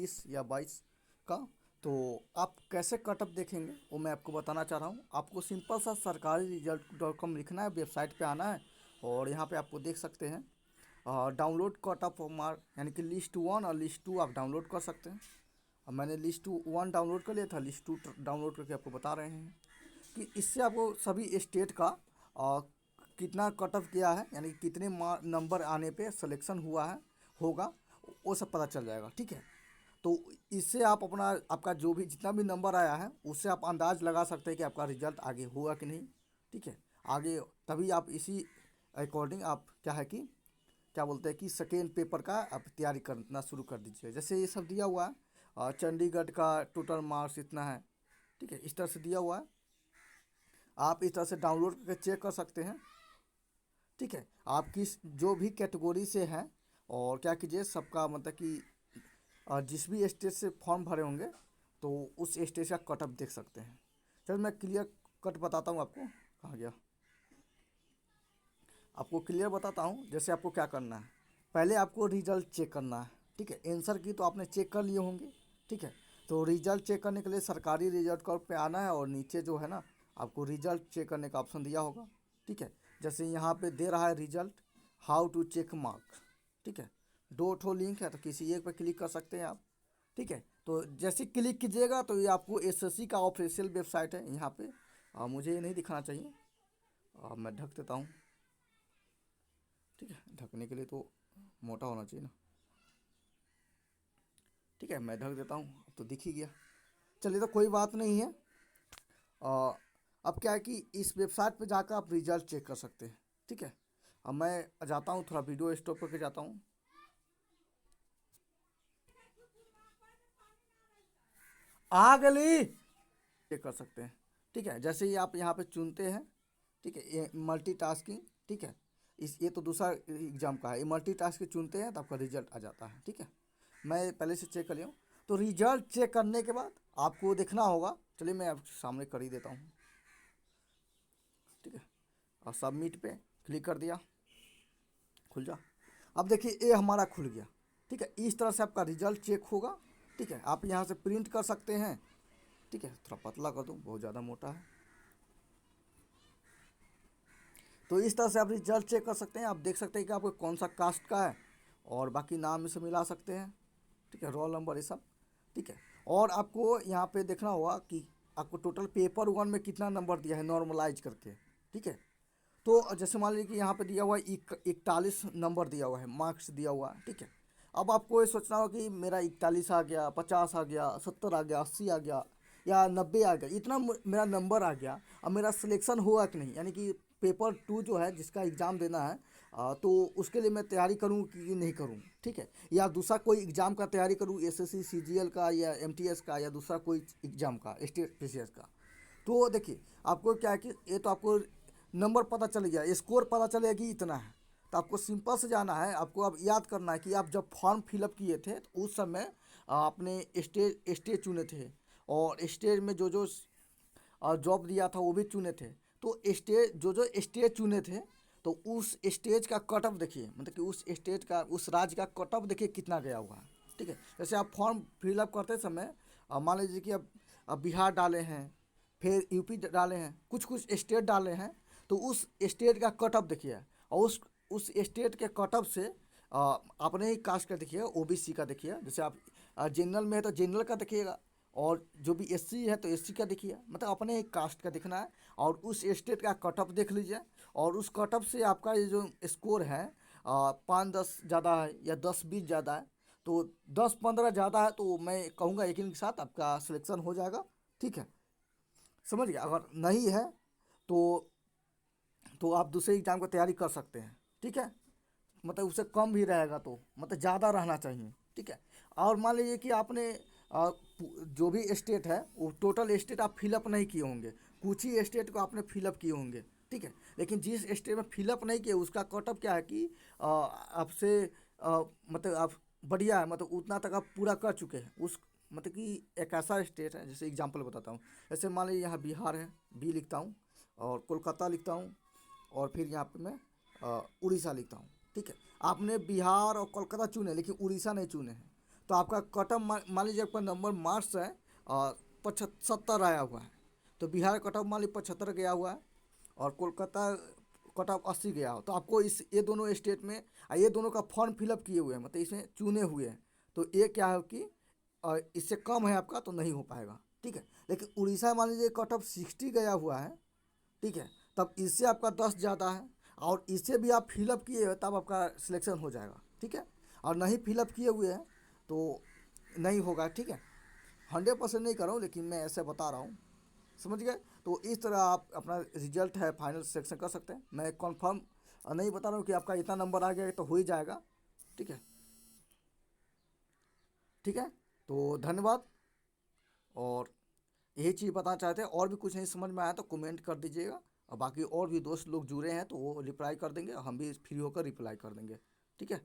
20 या 22 का। तो आप कैसे कटअप देखेंगे वो मैं आपको बताना चाह रहा हूँ। आपको सिंपल सा सरकारी रिजल्ट.com लिखना है, वेबसाइट पे आना है और यहाँ पे आपको देख सकते हैं डाउनलोड कटअप मार्क, यानी कि लिस्ट 1 और लिस्ट 2 आप डाउनलोड कर सकते हैं। अब मैंने लिस्ट 1 डाउनलोड कर लिया था, लिस्ट 2 डाउनलोड करके आपको बता रहे हैं कि इससे आपको सभी स्टेट का अ, कितना कटअप किया है, यानी कितने नंबर आने पे सिलेक्शन हुआ है होगा, वो सब पता चल जाएगा। ठीक है, तो इससे आप अपना आपका जो भी जितना भी नंबर आया है उससे आप अंदाज़ लगा सकते हैं कि आपका रिजल्ट आगे हुआ कि नहीं। ठीक है, आगे तभी आप इसी अकॉर्डिंग आप क्या है कि क्या बोलते हैं कि सेकेंड पेपर का आप तैयारी करना शुरू कर दीजिए। जैसे ये सब दिया हुआ है चंडीगढ़ का टोटल मार्क्स इतना है। ठीक है, इस तरह से दिया हुआ है, आप इस तरह से डाउनलोड करके चेक कर सकते हैं। ठीक है, आप किस जो भी कैटेगरी से हैं और क्या कीजिए सबका मतलब कि जिस भी स्टेट से फॉर्म भरे होंगे तो उस स्टेट का कटअप देख सकते हैं। चलो मैं क्लियर कट बताता हूँ आपको। कहाँ गया, आपको क्लियर बताता हूँ। जैसे आपको क्या करना है, पहले आपको रिजल्ट चेक करना है। ठीक है, आंसर की तो आपने चेक कर लिए होंगे। ठीक है, तो रिजल्ट चेक करने के लिए सरकारी रिजल्ट कॉर्ड पे आना है और नीचे जो है ना आपको रिजल्ट चेक करने का ऑप्शन दिया होगा। ठीक है, जैसे यहाँ पे दे रहा है result how to check mark. ठीक है, दो ठो लिंक है तो किसी एक पर क्लिक कर सकते हैं आप। ठीक है, तो जैसे क्लिक कीजिएगा तो ये आपको एसएससी का ऑफिशियल वेबसाइट है यहाँ पे। मुझे ये नहीं दिखाना चाहिए, मैं ढक देता हूँ। ठीक है, ढकने के लिए तो मोटा होना चाहिए ना। ठीक है, मैं ढक देता हूँ, अब तो दिख ही गया। चलिए, तो कोई बात नहीं है। आ, अब क्या है कि इस वेबसाइट पे जाकर आप रिजल्ट चेक कर सकते हैं। ठीक है, अब मैं जाता हूँ, थोड़ा वीडियो स्टॉप करके जाता हूँ। आ गली चेक कर सकते हैं। ठीक है, जैसे ही आप यहाँ पे चुनते हैं, ठीक है, ये मल्टीटास्किंग। ठीक है, इस ये तो दूसरा एग्जाम का है, ये मल्टीटास्किंग चुनते हैं तो आपका रिजल्ट आ जाता है। ठीक है, मैं पहले से चेक कर लिया हूँ। तो रिजल्ट चेक करने के बाद आपको देखना होगा, चलिए मैं आपके सामने कर ही देता हूँ। ठीक है, और सबमिट पे क्लिक कर दिया, खुल जा। अब देखिए ये हमारा खुल गया। ठीक है, इस तरह से आपका रिजल्ट चेक होगा। ठीक है, आप यहाँ से प्रिंट कर सकते हैं। ठीक है, थोड़ा पतला कर दूँ, बहुत ज़्यादा मोटा है। तो इस तरह से आप रिजल्ट चेक कर सकते हैं। आप देख सकते हैं कि आपको कौन सा कास्ट का है और बाकी नाम से मिला सकते हैं। ठीक है, रोल नंबर ये सब। ठीक है, और आपको यहाँ पे देखना होगा कि आपको टोटल पेपर 1 में कितना नंबर दिया है नॉर्मलाइज करके। ठीक है, तो जैसे मान लीजिए कि यहाँ पे दिया हुआ है 41 नंबर दिया हुआ है, मार्क्स दिया हुआ है। ठीक है, अब आपको ये सोचना होगा कि मेरा 41 आ गया, 50 आ गया, 70 आ गया, 80 आ गया या 90 आ गया, इतना मेरा नंबर आ गया, अब मेरा सिलेक्शन हुआ कि नहीं, यानी कि पेपर 2 जो है जिसका एग्ज़ाम देना है तो उसके लिए मैं तैयारी करूँ कि नहीं करूँ। ठीक है, या दूसरा कोई एग्ज़ाम का तैयारी करूँ, एसएससी सीजीएल का या एमटीएस का या दूसरा कोई एग्ज़ाम का, स्टेट पीसीएस का। तो देखिए आपको क्या है कि ये तो आपको नंबर पता चल गया, स्कोर पता चलेगा कि इतना है। तो आपको सिंपल से जाना है, आपको अब याद करना है कि आप जब फॉर्म फिलअप किए थे तो उस समय आपने स्टेज स्टेज चुने थे और स्टेज में जो जो जॉब दिया था वो भी चुने थे। तो स्टेज जो जो स्टेज चुने थे तो उस स्टेज का कट ऑफ देखिए, मतलब कि उस स्टेज का उस राज्य का कट ऑफ देखिए कितना गया हुआ है। ठीक है, जैसे आप फॉर्म फिलअप करते समय मान लीजिए कि अब बिहार डाले हैं, फिर यूपी डाले हैं, कुछ कुछ स्टेट डाले हैं, तो उस स्टेट का कट ऑफ देखिए और उस स्टेट के कट ऑफ से अपने ही कास्ट का देखिए, ओबीसी का देखिए। जैसे आप जनरल में है तो जनरल का देखिएगा और जो भी एससी है तो एससी का देखिए, मतलब अपने ही कास्ट का दिखना है और उस स्टेट का कट ऑफ देख लीजिए और उस कट ऑफ से आपका ये जो स्कोर है 5-10 ज़्यादा है या 10-20 ज़्यादा है, तो 10-15 ज़्यादा है तो मैं कहूँगा यकीन के साथ आपका सिलेक्शन हो जाएगा। ठीक है, समझ गया। अगर नहीं है तो आप दूसरे एग्ज़ाम की तैयारी कर सकते हैं। ठीक है, मतलब उससे कम भी रहेगा तो मतलब ज़्यादा रहना चाहिए। ठीक है, और मान लीजिए कि आपने जो भी स्टेट है वो टोटल स्टेट आप फिलअप नहीं किए होंगे, कुछ ही स्टेट को आपने फिलअप किए होंगे। ठीक है, लेकिन जिस स्टेट में फिलअप नहीं किए उसका कट ऑफ क्या है कि आपसे मतलब आप बढ़िया है, मतलब उतना तक आप पूरा कर चुके हैं उस, मतलब कि एक ऐसा स्टेट है। जैसे एग्जांपल बताता हूँ, जैसे मान लीजिए यहाँ बिहार है, बी लिखता हूँ, और कोलकाता लिखता हूँ, और फिर यहाँ पे मैं उड़ीसा लिखता हूँ। ठीक है, आपने बिहार और कोलकाता चुने लेकिन उड़ीसा नहीं चुने हैं, तो आपका कट ऑफ मान लीजिए आपका नंबर मार्क्स है 75 आया हुआ है, तो बिहार कट ऑफ मान लीजिए 75 गया हुआ है और कोलकाता कट ऑफ 80 गया हो, तो आपको इस ये दोनों स्टेट में ये दोनों का फॉर्म फिलअप किए हुए हैं, मतलब इसमें चुने हुए हैं, तो ये क्या है कि इससे कम है आपका तो नहीं हो पाएगा, ठीक है। लेकिन उड़ीसा मान लीजिए कट ऑफ 60 गया हुआ है, ठीक है, तब इससे आपका 10 ज़्यादा है और इससे भी आप फिलअप किए हो तब आपका सिलेक्शन हो जाएगा, ठीक है। और नहीं फिलअप किए हुए हैं तो नहीं होगा, ठीक है। 100% नहीं कर रहा हूँ लेकिन मैं ऐसे बता रहा हूँ, समझ गए। तो इस तरह आप अपना रिजल्ट है फाइनल सिलेक्शन कर सकते हैं। मैं कंफर्म नहीं बता रहा हूँ कि आपका इतना नंबर आ गया तो हो ही जाएगा, ठीक है, ठीक है। तो धन्यवाद। और यही चीज़ बताना चाहते हैं, और भी कुछ नहीं समझ में आया तो कमेंट कर दीजिएगा, और बाकी और भी दोस्त लोग जुड़े हैं तो वो रिप्लाई कर देंगे, हम भी फ्री होकर रिप्लाई कर देंगे, ठीक है।